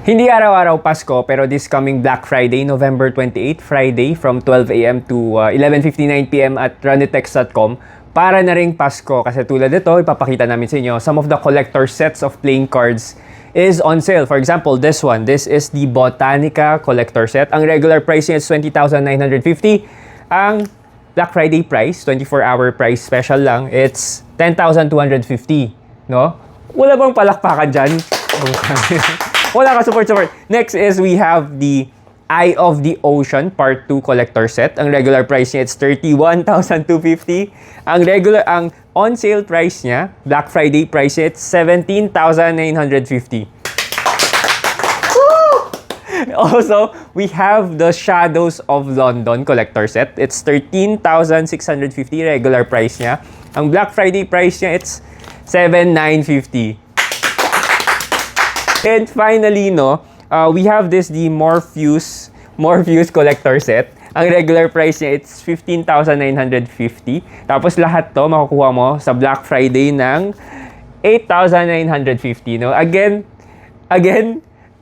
Hindi araw-araw Pasko, pero this coming Black Friday, November 28, Friday, from 12 a.m. to 11:59 p.m. at runitext.com, para na ring Pasko. Kasi tulad nito, ipapakita namin sa inyo, some of the collector sets of playing cards is on sale. For example, this one. This is the Botanica collector set. Ang regular price niya is 20,950. Ang Black Friday price, 24-hour price special lang, it's 10,250. No? Wala bang palakpakan dyan? Wala ka, support. Next is we have the Eye of the Ocean Part 2 collector set. Ang regular price niya it's 31,250. Ang on sale price niya, Black Friday price niya, it's 17,950. Also, we have the Shadows of London collector set. It's 13,650 regular price niya. Ang Black Friday price niya it's 7,950. And finally, we have the Morpheus collector set. Ang regular price niya, it's 15,950. Tapos lahat to makukuha mo sa Black Friday ng 8,950. No? Again,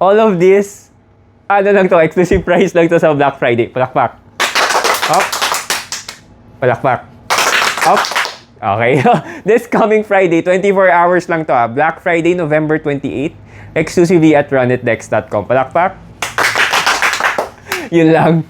all of this, exclusive price lang to sa Black Friday. Palakpak. Up. Palakpak. Up. Okay. This coming Friday, 24 hours lang to. Black Friday, November 28. Exclusively at runitdex.com. Palakpak. Yun lang.